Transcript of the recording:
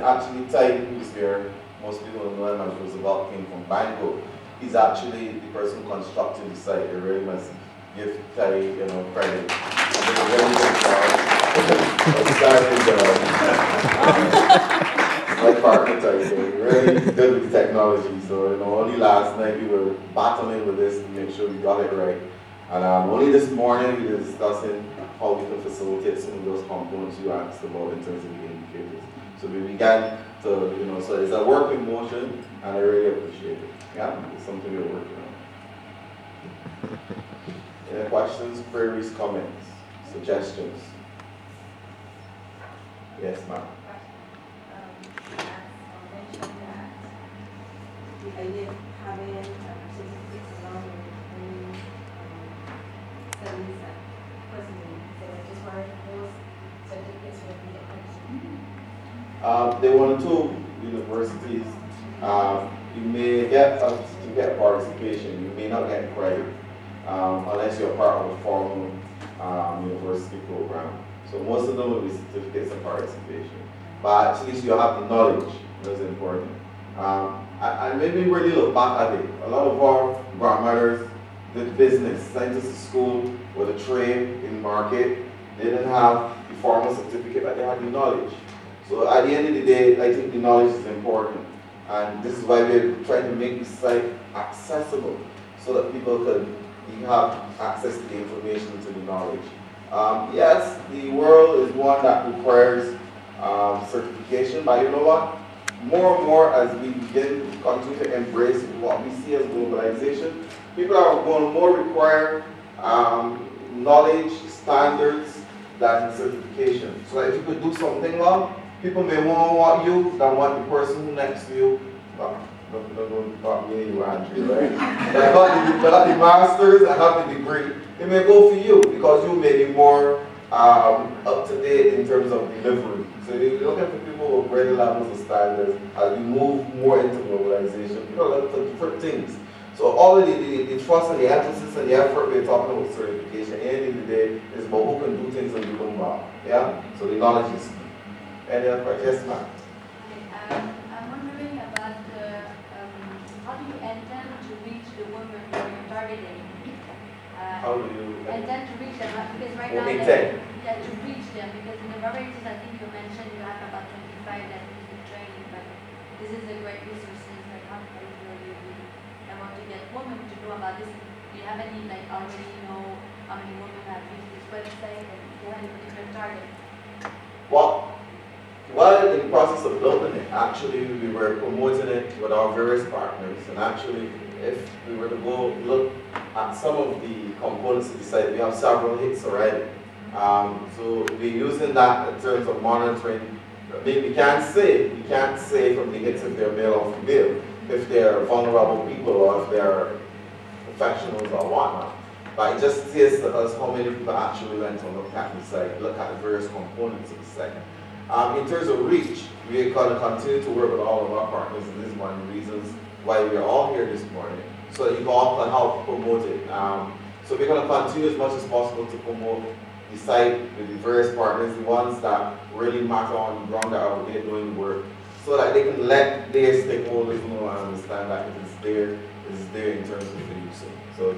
actually Ty, who's here, most people don't know him as Roosevelt, came from Bango. He's actually the person who constructed the site. They really must give Ty, credit. He did a really good job. My partner Ty, really good with technology. So, only last night we were battling with this to make sure we got it right. And only this morning we were discussing how we can facilitate some of those components you asked about in terms of the indicators. So we began to, so it's a work in motion, and I really appreciate it. Yeah, it's something we're working on. Any questions, queries, comments, suggestions? Yes, ma'am. Mentioned that the idea of having certificates along with studies and personally, so I just wanted those certificates will be They one or two universities, you may get a certificate participation, you may not get credit unless you're part of a formal university program. So most of them will be certificates of participation. But at least you have the knowledge, that's important. And maybe really look back at it. A lot of our grandmothers did business, sent us to school with a trade in market. They didn't have the formal certificate, but they had the knowledge. So at the end of the day, I think the knowledge is important. And this is why we're trying to make this site accessible so that people can have access to the information, to the knowledge. Yes, the world is one that requires certification, but you know what? More and more as we begin to continue to embrace what we see as globalization, people are going to more require knowledge, standards, than certification. So if you could do something well, people may more want you than want the person next to you. Not me, you, Andrew, right? They got the masters and have the degree. They may go for you because you may be more up to date in terms of delivery. So you're looking for people with greater levels of standards as we move more into globalization. People are looking for different things. So all of the trust and the emphasis and the effort we're talking about certification, at the end of the day, is about who can do things and do them well. Yeah? So the knowledge is key. Any other questions? Yes, ma'am. I'm wondering about how do you intend to reach the women you're targeting? How do you intend to reach them? Because right now, to reach them, because in the varieties, I think you mentioned you have about 25 that need the training, but this is a great resources that how do you want to get women to know about this? Do you have any, already know how many women have used this website, and do you have any particular target? Well, while in the process of building it, actually we were promoting it with our various partners, and actually if we were to go look at some of the components of the site, we have several hits already. So we're using that in terms of monitoring. I mean, we can't say from the hits if they're male or female, if they're vulnerable people or if they're professionals or whatnot. But it just says to us how many people actually went to look at the site, look at the various components of the site. In terms of reach, we're going to continue to work with all of our partners, and this is one of the reasons why we're all here this morning, so that you all can help promote it. So we're going to continue as much as possible to promote the site with the various partners, the ones that really matter on the ground that are out there doing the work, so that they can let their stakeholders know and understand that it is there in terms of the use. So